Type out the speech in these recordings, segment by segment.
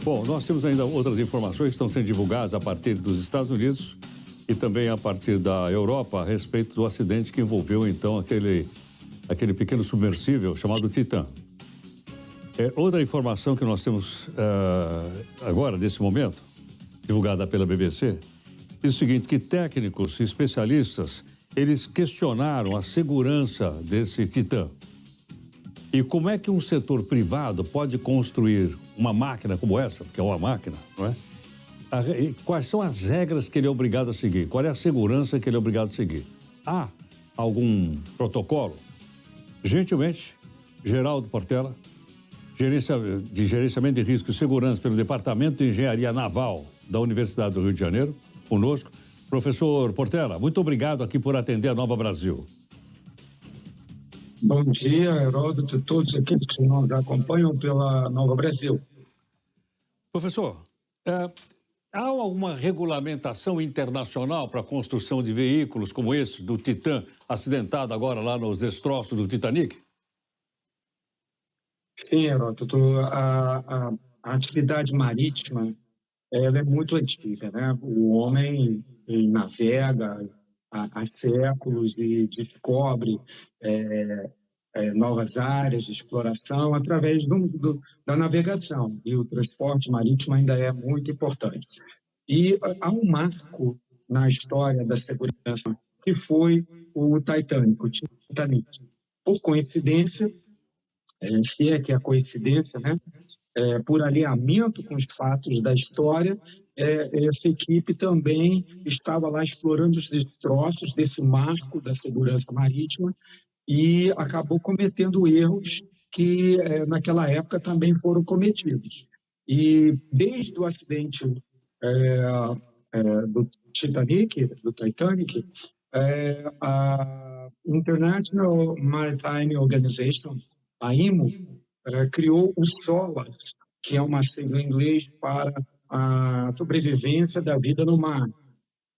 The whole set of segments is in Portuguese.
Bom, nós temos ainda outras informações que estão sendo divulgadas a partir dos Estados Unidos e também a partir da Europa a respeito do acidente que envolveu, então, aquele pequeno submersível chamado Titan. Outra informação que nós temos agora, nesse momento, divulgada pela BBC, diz o seguinte, que técnicos e especialistas, eles questionaram a segurança desse Titan. E como é que um setor privado pode construir uma máquina como essa, que é uma máquina, não é? Quais são as regras que ele é obrigado a seguir? Qual é a segurança que ele é obrigado a seguir? Há algum protocolo? Gentilmente, Geraldo Portela, de Gerenciamento de Risco e Segurança pelo Departamento de Engenharia Naval da Universidade do Rio de Janeiro, conosco. Professor Portela, muito obrigado aqui por atender a Nova Brasil. Bom dia, Heródoto, todos aqueles que nos acompanham pela Nova Brasil. Professor, há alguma regulamentação internacional para a construção de veículos como esse, do Titan, acidentado agora lá nos destroços do Titanic? Sim, Heródoto, a atividade marítima ela é muito antiga, né? O homem navega há séculos e descobre novas áreas de exploração através da navegação, e o transporte marítimo ainda é muito importante. E há um marco na história da segurança, que foi o Titanic. Por coincidência, se é que é coincidência, né? Por alinhamento com os fatos da história, essa equipe também estava lá explorando os destroços desse marco da segurança marítima e acabou cometendo erros que naquela época também foram cometidos. E desde o acidente do Titanic, a International Maritime Organization, a IMO, criou o SOLAS, que é uma sigla em inglês para a sobrevivência da vida no mar.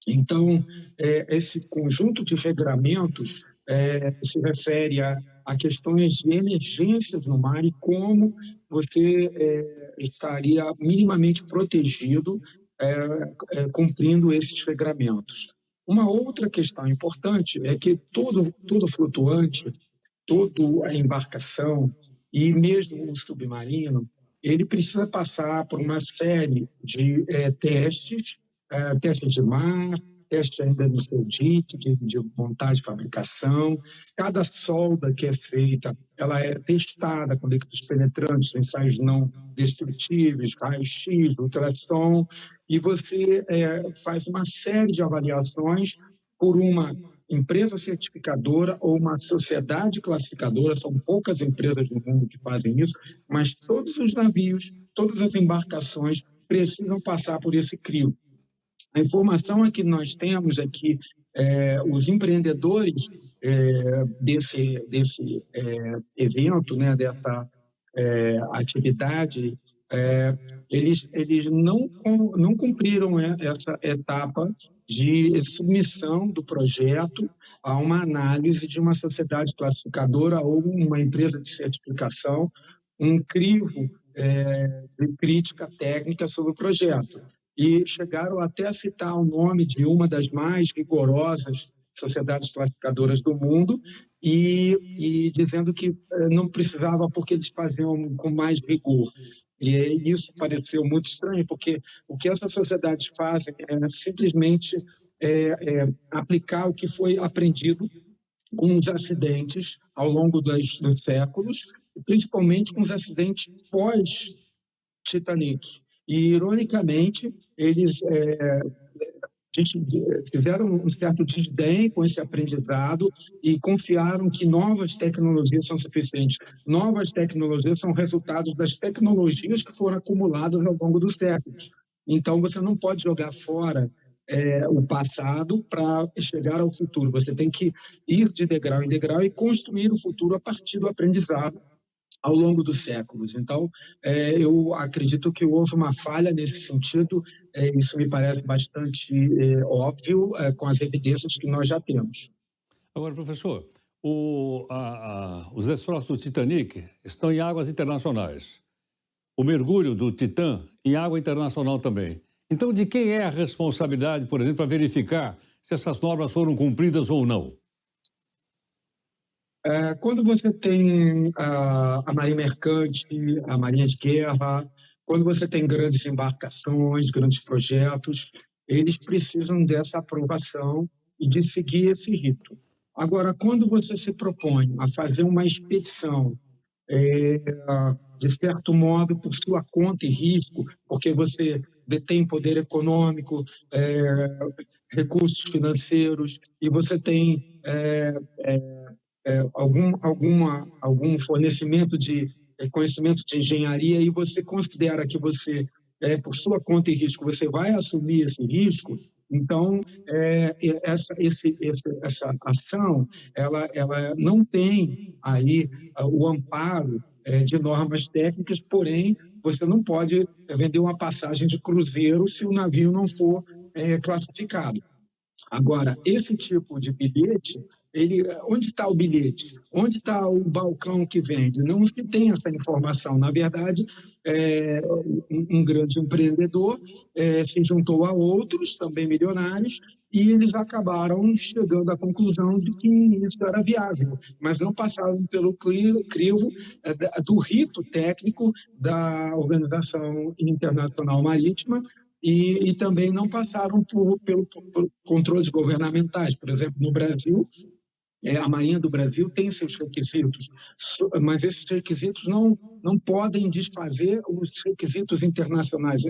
Então, esse conjunto de regramentos se refere a questões de emergências no mar e como você estaria minimamente protegido cumprindo esses regramentos. Uma outra questão importante é que todo flutuante, toda a embarcação e mesmo o submarino, ele precisa passar por uma série de testes de mar, teste ainda no seu DIT, de montagem e fabricação. Cada solda que é feita, ela é testada com líquidos penetrantes, ensaios não destrutíveis, raio-x, ultrassom, e você faz uma série de avaliações por uma empresa certificadora ou uma sociedade classificadora. São poucas empresas no mundo que fazem isso, mas todos os navios, todas as embarcações precisam passar por esse crivo. A informação que nós temos é que os empreendedores desse evento, né, dessa atividade, eles não cumpriram essa etapa de submissão do projeto a uma análise de uma sociedade classificadora ou uma empresa de certificação, um crivo de crítica técnica sobre o projeto. E chegaram até a citar o nome de uma das mais rigorosas sociedades classificadoras do mundo e dizendo que não precisava porque eles faziam com mais rigor. E isso pareceu muito estranho, porque o que essas sociedades fazem é simplesmente aplicar o que foi aprendido com os acidentes ao longo dos séculos, principalmente com os acidentes pós-Titanic. E, ironicamente, eles fizeram um certo desdém com esse aprendizado e confiaram que novas tecnologias são suficientes. Novas tecnologias são resultados das tecnologias que foram acumuladas ao longo dos séculos. Então, você não pode jogar fora o passado para chegar ao futuro. Você tem que ir de degrau em degrau e construir o futuro a partir do aprendizado ao longo dos séculos. Então, eu acredito que houve uma falha nesse sentido, isso me parece bastante óbvio, com as evidências que nós já temos. Agora, professor, os destroços do Titanic estão em águas internacionais. o mergulho do Titã em água internacional também. Então, de quem é a responsabilidade, por exemplo, para verificar se essas normas foram cumpridas ou não? Quando você tem a Marinha Mercante, a Marinha de Guerra, quando você tem grandes embarcações, grandes projetos, eles precisam dessa aprovação e de seguir esse rito. Agora, quando você se propõe a fazer uma expedição, é, de certo modo, por sua conta e risco, porque você detém poder econômico, recursos financeiros, e você tem algum fornecimento de conhecimento de engenharia, e você considera que você, por sua conta e risco, você vai assumir esse risco, então essa ação ela não tem aí o amparo de normas técnicas, porém você não pode vender uma passagem de cruzeiro se o navio não for classificado. Agora, esse tipo de bilhete, onde está o bilhete? Onde está o balcão que vende? Não se tem essa informação. Na verdade, um grande empreendedor se juntou a outros, também milionários, e eles acabaram chegando à conclusão de que isso era viável, mas não passaram pelo crivo do rito técnico da Organização Internacional Marítima, e também não passaram por controles governamentais. Por exemplo, no Brasil, a Marinha do Brasil tem seus requisitos, mas esses requisitos não podem desfazer os requisitos internacionais.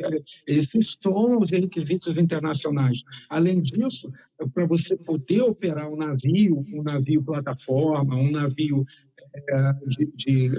Esses são os requisitos internacionais. Além disso, para você poder operar um navio plataforma, um navio de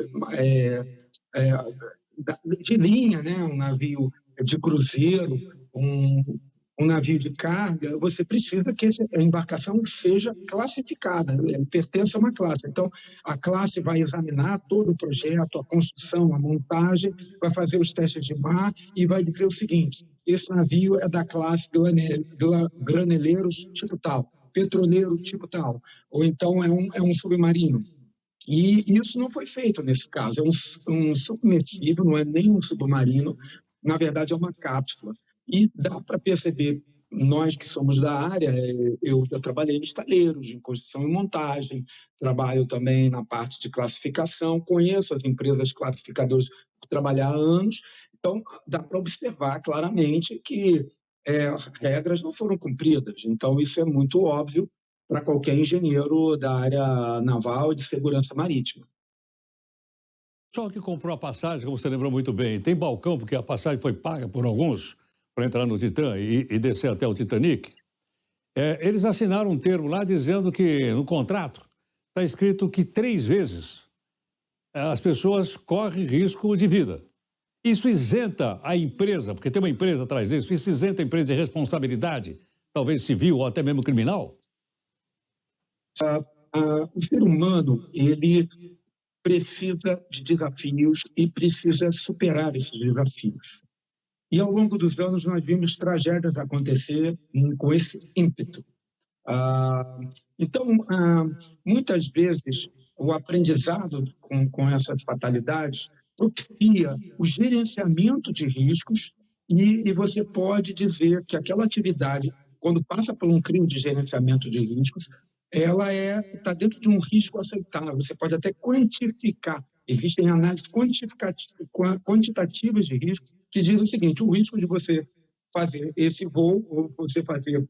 linha, né? Um navio de cruzeiro, um navio de carga, você precisa que a embarcação seja classificada, pertença a uma classe. Então, a classe vai examinar todo o projeto, a construção, a montagem, vai fazer os testes de mar e vai dizer o seguinte: esse navio é da classe graneleiros tipo tal, petroleiro tipo tal, ou então é um submarino. E isso não foi feito nesse caso. É um submersível, não é nem um submarino, na verdade é uma cápsula. E dá para perceber, nós que somos da área, eu já trabalhei em estaleiros, em construção e montagem, trabalho também na parte de classificação, conheço as empresas classificadoras por trabalhar há anos, então dá para observar claramente que as regras não foram cumpridas. Então isso é muito óbvio para qualquer engenheiro da área naval e de segurança marítima. Só que comprou a passagem, como você lembrou muito bem, tem balcão, porque a passagem foi paga por alguns para entrar no Titã e descer até o Titanic. Eles assinaram um termo lá dizendo que no contrato está escrito que 3 vezes as pessoas correm risco de vida. Isso isenta a empresa, porque tem uma empresa atrás disso, isso isenta a empresa de responsabilidade, talvez civil ou até mesmo criminal? O ser humano, ele precisa de desafios e precisa superar esses desafios. E ao longo dos anos nós vimos tragédias acontecer com esse ímpeto. Então, muitas vezes, o aprendizado com essas fatalidades propicia o gerenciamento de riscos e você pode dizer que aquela atividade, quando passa por um crime de gerenciamento de riscos, ela está dentro de um risco aceitável. Você pode até quantificar. Existem análises quantitativas de risco que dizem o seguinte: o risco de você fazer esse voo ou você fazer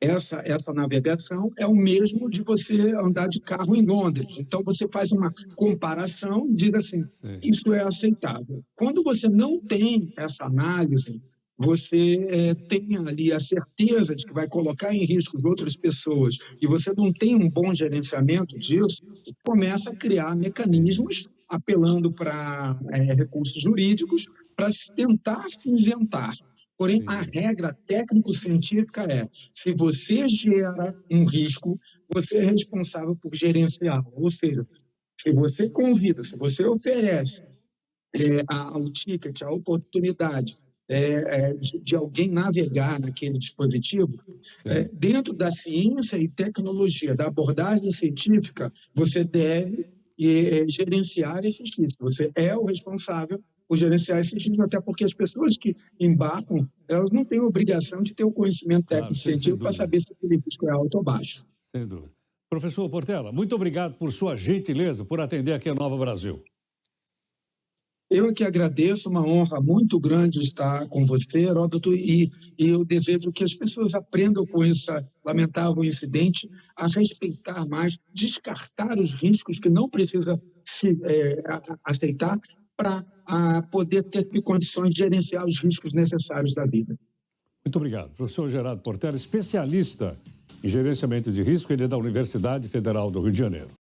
essa navegação é o mesmo de você andar de carro em Londres. Então, você faz uma comparação e diz assim, isso é aceitável. Quando você não tem essa análise, você tem ali a certeza de que vai colocar em risco outras pessoas e você não tem um bom gerenciamento disso, começa a criar mecanismos apelando para recursos jurídicos para tentar se isentar. Porém, a regra técnico-científica é: se você gera um risco, você é responsável por gerenciá-lo. Ou seja, se você convida, se você oferece ao ticket, a oportunidade de alguém navegar naquele dispositivo, dentro da ciência e tecnologia, da abordagem científica, você deve gerenciar esses riscos. Você é o responsável o gerenciar esses riscos, até porque as pessoas que embarcam, elas não têm obrigação de ter o conhecimento Claro, técnico sem científico para dúvida. saber se aquele risco é alto ou baixo. Sem dúvida. Professor Portela, muito obrigado por sua gentileza, por atender aqui a Nova Brasil. Eu é que agradeço, uma honra muito grande estar com você, Heródoto, e eu desejo que as pessoas aprendam com esse lamentável incidente a respeitar mais, descartar os riscos que não precisa aceitar para poder ter condições de gerenciar os riscos necessários da vida. Muito obrigado. Professor Gerardo Portela, especialista em gerenciamento de risco, ele é da Universidade Federal do Rio de Janeiro.